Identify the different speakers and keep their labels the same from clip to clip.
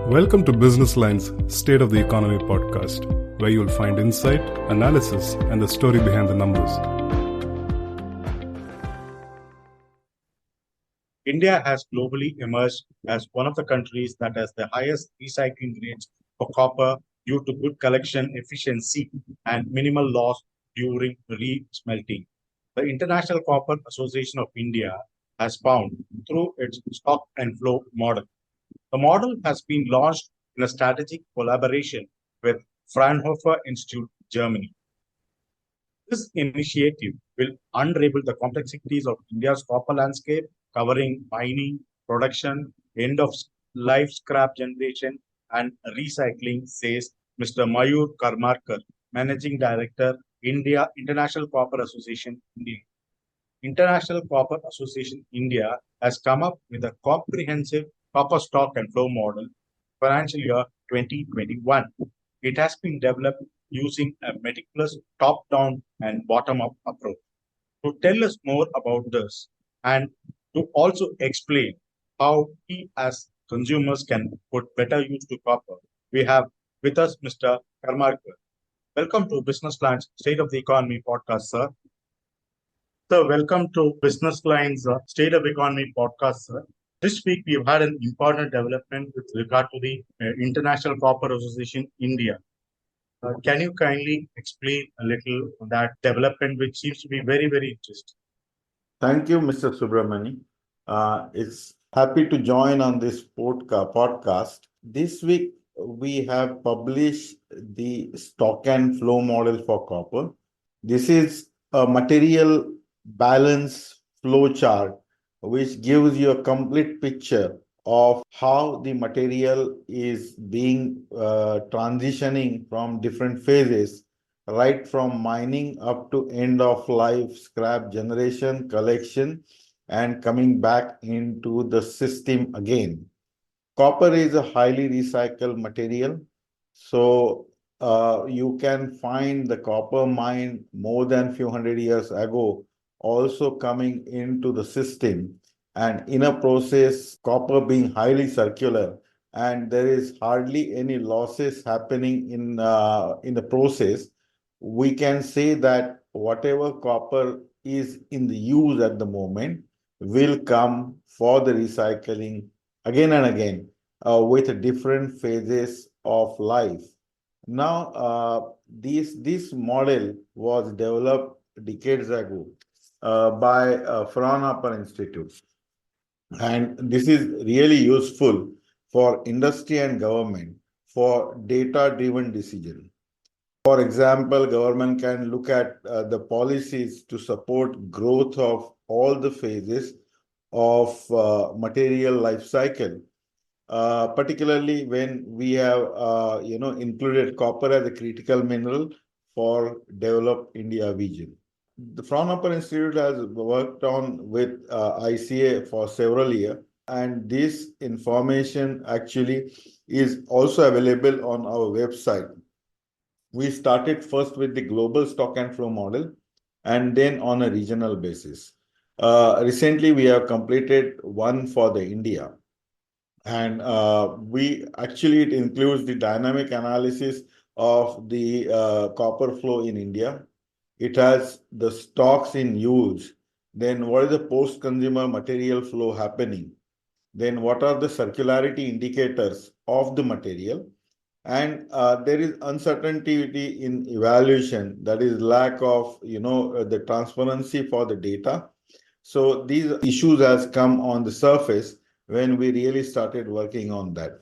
Speaker 1: Welcome to Business Line's State of the Economy podcast, where you'll find insight, analysis, and the story behind the numbers.
Speaker 2: India has globally emerged as one of the countries that has the highest recycling rates for copper due to good collection efficiency and minimal loss during re-smelting. The International Copper Association of India has found through its stock and flow model. The model has been launched in a strategic collaboration with Fraunhofer Institute, Germany. This initiative will unravel the complexities of India's copper landscape, covering mining, production, end of life scrap generation, and recycling, says Mr. Mayur Karmarkar, Managing Director, India International Copper Association, India. International Copper Association India has come up with a comprehensive copper stock and flow model financial year 2021. It has been developed using a meticulous top-down and bottom-up approach. To tell us more about this and to also explain how we as consumers can put better use to copper, we have with us Mr. Karmarkar. Welcome to Business Line's State of the Economy podcast, sir. Sir, welcome to Business Line's State of Economy podcast, sir. This week, we've had an important development with regard to the International Copper Association India. Can you kindly explain a little on that development, which seems to be very, very interesting?
Speaker 3: Thank you, Mr. Subramani. It's happy to join on this podcast. This week, we have published the stock and flow model for copper. This is a material balance flow chart, which gives you a complete picture of how the material is being transitioning from different phases, right from mining up to end of life scrap generation, collection, and coming back into the system again. Copper is a highly recycled material, so you can find the copper mine more than few hundred years ago also coming into the system, and in a process, copper being highly circular, and there is hardly any losses happening in the process. We can say that whatever copper is in the use at the moment will come for the recycling again and again with different phases of life. Now, this model was developed decades ago by Fraunhofer Institute. And this is really useful for industry and government for data-driven decision. For example, government can look at the policies to support growth of all the phases of material life cycle, particularly when we have included copper as a critical mineral for developed India vision. The Fraunhofer Institute has worked on with ICA for several years, and this information actually is also available on our website. We started first with the global stock and flow model, and then on a regional basis. Recently, we have completed one for the India, and it includes the dynamic analysis of the copper flow in India. It has the stocks in use, then what is the post-consumer material flow happening, then what are the circularity indicators of the material, and there is uncertainty in evaluation, that is lack of the transparency for the data. So these issues has come on the surface when we really started working on that.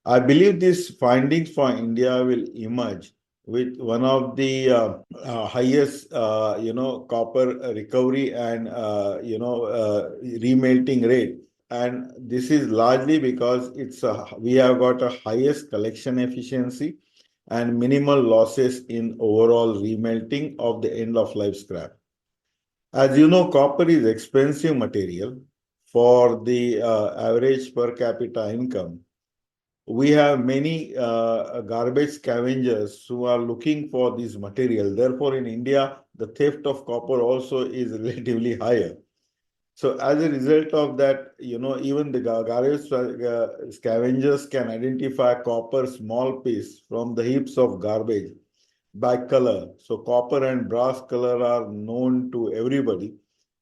Speaker 3: I believe these findings for India will emerge with one of the highest, copper recovery and, remelting rate. And this is largely because we have got a highest collection efficiency and minimal losses in overall remelting of the end of life scrap. As you know, copper is expensive material for the average per capita income. We have many garbage scavengers who are looking for this material. Therefore, in India, the theft of copper also is relatively higher. So as a result of that, even the garbage scavengers can identify copper small piece from the heaps of garbage by color. So copper and brass color are known to everybody.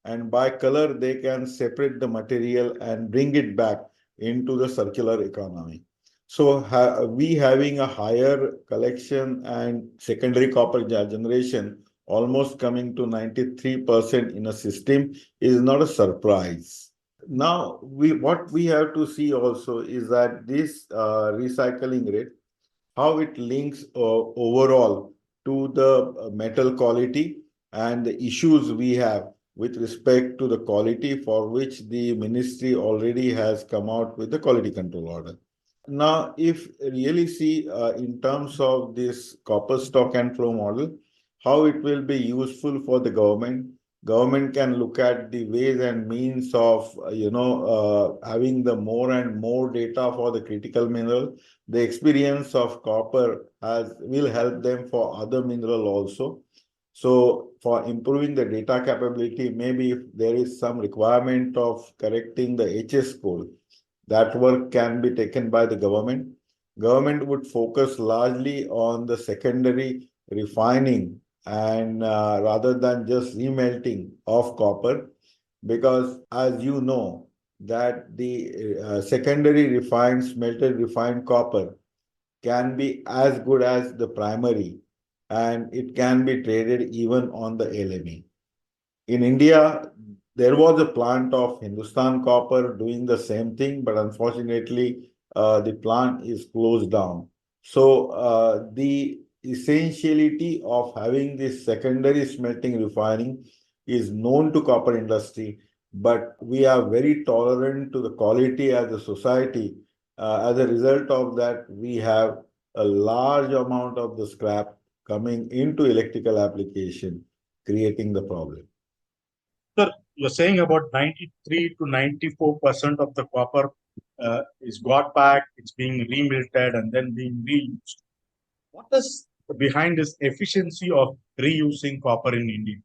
Speaker 3: And by color, they can separate the material and bring it back into the circular economy. So we having a higher collection and secondary copper generation, almost coming to 93% in a system, is not a surprise. Now, what we have to see also is that this recycling rate, how it links overall to the metal quality and the issues we have with respect to the quality, for which the ministry already has come out with the quality control order. Now, if really see in terms of this copper stock and flow model, how it will be useful for the government. Government can look at the ways and means of having the more and more data for the critical mineral. The experience of copper will help them for other mineral also. So for improving the data capability, maybe if there is some requirement of correcting the HS code, that work can be taken by the government. Government would focus largely on the secondary refining and rather than just remelting of copper, because as you know that the secondary refined smelted refined copper can be as good as the primary, and it can be traded even on the LME. In India, there was a plant of Hindustan Copper doing the same thing, but unfortunately, the plant is closed down. So, the essentiality of having this secondary smelting refining is known to copper industry, but we are very tolerant to the quality as a society. As a result of that, we have a large amount of the scrap coming into electrical application, creating the problem.
Speaker 2: Sir, you're saying about 93 to 94% of the copper is got back, it's being remelted and then being reused. What is behind this efficiency of reusing copper in India?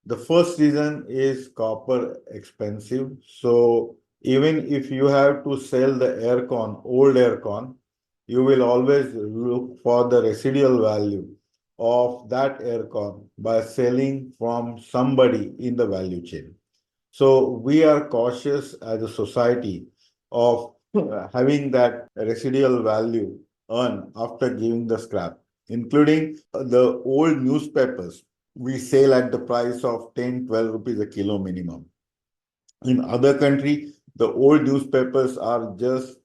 Speaker 3: The first reason is copper expensive. So even if you have to sell the aircon, old aircon, you will always look for the residual value of that aircon by selling from somebody in the value chain. So we are cautious as a society of having that residual value earned after giving the scrap, including the old newspapers. We sell at the price of 10, 12 rupees a kilo minimum. In other country, the old newspapers are just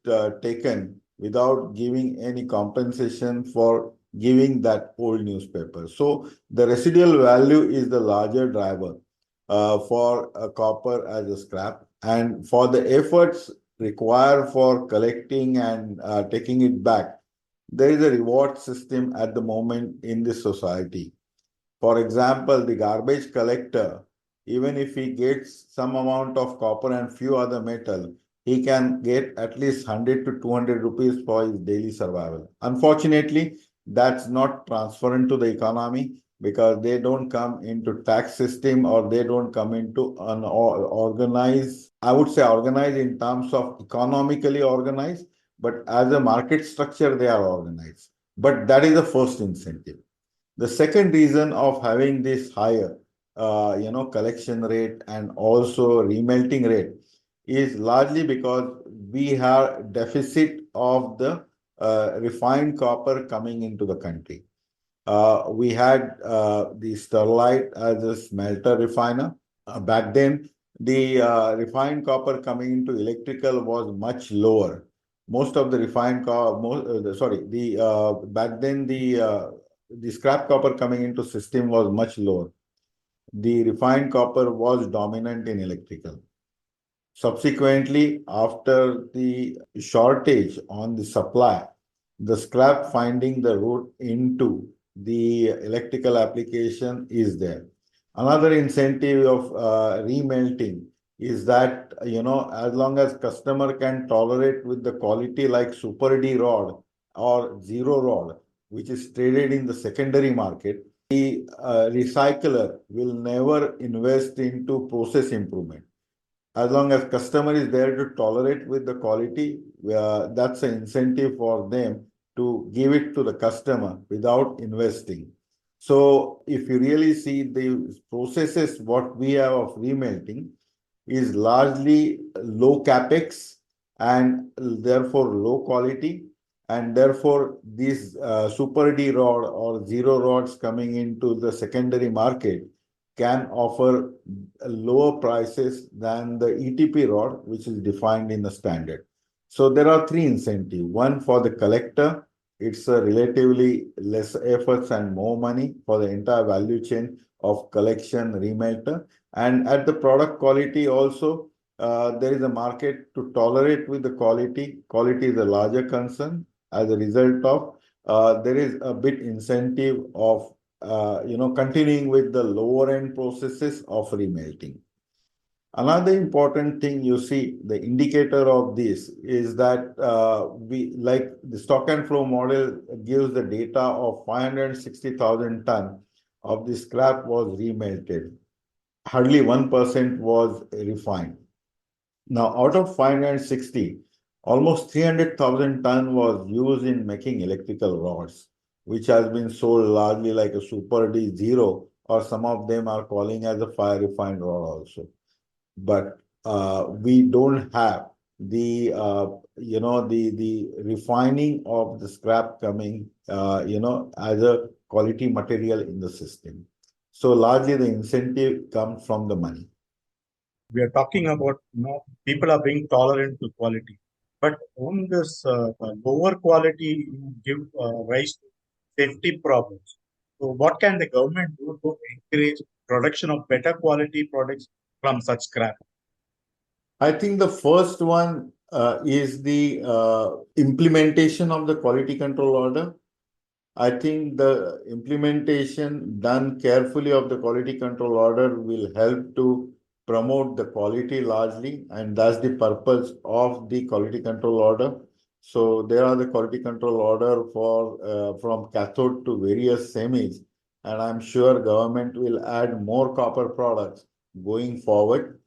Speaker 3: taken without giving any compensation for giving that old newspaper. So the residual value is the larger driver for copper as a scrap, and for the efforts required for collecting and taking it back, there is a reward system at the moment in this society. For example, the garbage collector, even if he gets some amount of copper and few other metal, he can get at least 100 to 200 rupees for his daily survival. Unfortunately, that's not transferred to the economy because they don't come into tax system, or they don't come into an organized, I would say organized in terms of economically organized, but as a market structure, they are organized. But that is the first incentive. The second reason of having this higher, collection rate and also remelting rate is largely because we have deficit of the refined copper coming into the country. We had the Sterlite as a smelter refiner. Back then, the refined copper coming into electrical was much lower. Most of the refined copper, back then the scrap copper coming into system was much lower. The refined copper was dominant in electrical. Subsequently, after the shortage on the supply, the scrap finding the route into the electrical application is there. Another incentive of remelting is that, as long as customer can tolerate with the quality like Super D rod or Zero rod, which is traded in the secondary market, the recycler will never invest into process improvement. As long as customer is there to tolerate with the quality, that's an incentive for them to give it to the customer without investing. So if you really see the processes, what we have of remelting is largely low capex and therefore low quality, and therefore these super D rod or zero rods coming into the secondary market can offer lower prices than the ETP rod, which is defined in the standard. So there are three incentives. One, for the collector, it's a relatively less efforts and more money for the entire value chain of collection, remelter. And at the product quality also, there is a market to tolerate with the quality. Quality is a larger concern. As a result of, there is a bit incentive of continuing with the lower end processes of remelting. Another important thing you see, the indicator of this is that we like the stock and flow model gives the data of 560,000 ton of the scrap was remelted. Hardly 1% was refined. Now, out of 560, almost 300,000 ton was used in making electrical rods, which has been sold largely like a Super D zero, or some of them are calling as a fire refined rod also. But we don't have the the refining of the scrap coming as a quality material in the system. So largely the incentive comes from the money.
Speaker 2: We are talking about, people are being tolerant to quality, but on this lower quality give rise to safety problems. So what can the government do to encourage production of better quality products from such scrap?
Speaker 3: I think the first one is the implementation of the quality control order. I think the implementation done carefully of the quality control order will help to promote the quality largely, and that's the purpose of the quality control order. So there are the quality control order for from cathode to various semis, and I'm sure government will add more copper products going forward.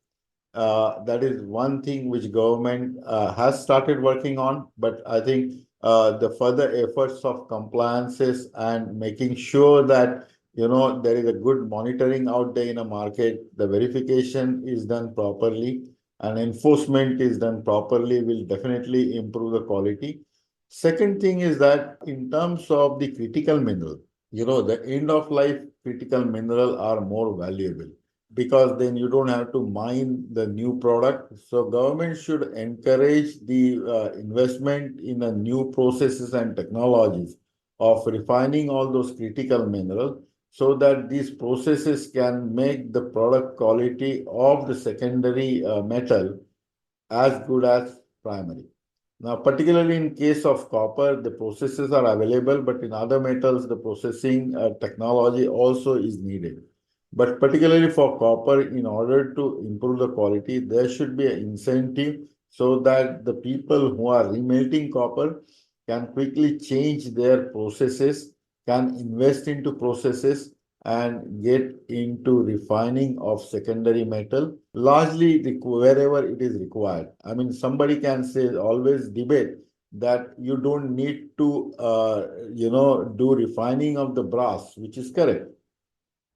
Speaker 3: That is one thing which government has started working on, but I think the further efforts of compliances and making sure that there is a good monitoring out there in a market, the verification is done properly and enforcement is done properly will definitely improve the quality. Second thing is that in terms of the critical mineral, the end of life critical mineral are more valuable, because then you don't have to mine the new product. So government should encourage the investment in the new processes and technologies of refining all those critical minerals, so that these processes can make the product quality of the secondary metal as good as primary. Now, particularly in case of copper, the processes are available, but in other metals, the processing technology also is needed. But particularly for copper, in order to improve the quality, there should be an incentive so that the people who are remelting copper can quickly change their processes, can invest into processes and get into refining of secondary metal, largely wherever it is required. I mean, somebody can say, always debate that you don't need to, do refining of the brass, which is correct.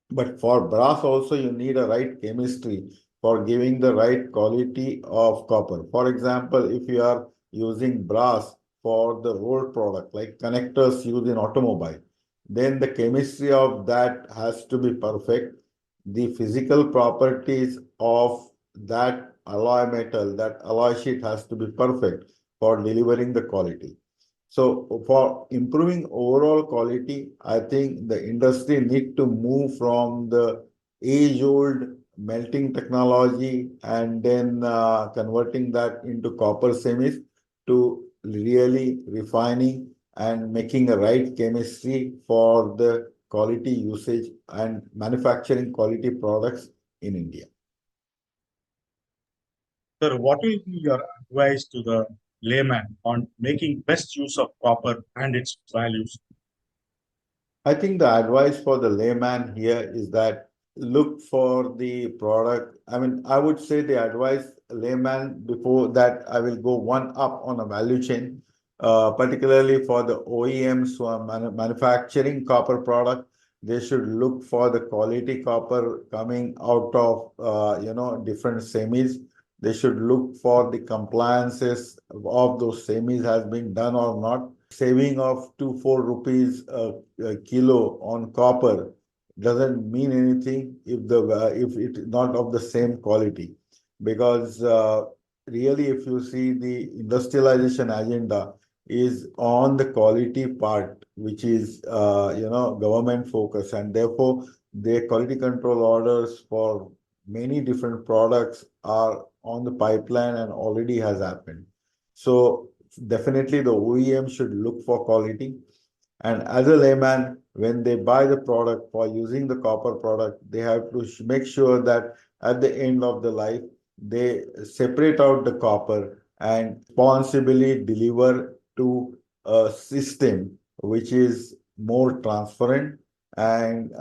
Speaker 3: But for brass also, you need a right chemistry for giving the right quality of copper. For example, if you are using brass for the rolled product, like connectors used in automobile, then the chemistry of that has to be perfect. The physical properties of that alloy metal, that alloy sheet has to be perfect for delivering the quality. So for improving overall quality, I think the industry need to move from the age-old melting technology and then converting that into copper semis to really refining and making a right chemistry for the quality usage and manufacturing quality products in India.
Speaker 2: Sir, what will be your advice to the layman on making best use of copper and its values?
Speaker 3: I think the advice for the layman here is that look for the product. I mean, I would say the advice layman before that I will go one up on a value chain, particularly for the OEMs who are manufacturing copper product. They should look for the quality copper coming out of different semis. They should look for the compliances of those semis has been done or not. Saving of 2 4 rupees a kilo on copper doesn't mean anything if it not of the same quality, because really if you see the industrialization agenda is on the quality part, which is government focus, and therefore the quality control orders for many different products are on the pipeline and already has happened. So definitely the OEM should look for quality. And as a layman, when they buy the product for using the copper product, they have to make sure that at the end of the life, they separate out the copper and responsibly deliver to a system which is more transparent and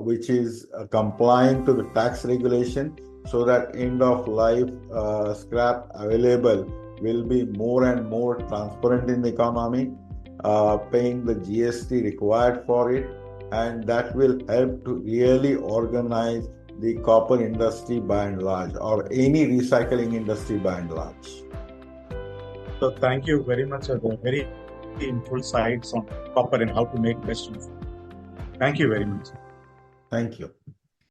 Speaker 3: which is complying to the tax regulation, so that end of life scrap available will be more and more transparent in the economy, paying the GST required for it, and that will help to really organize the copper industry by and large, or any recycling industry by and large.
Speaker 2: So thank you very much for the very full sides on copper and how to make best use. Thank you very much.
Speaker 3: Thank you.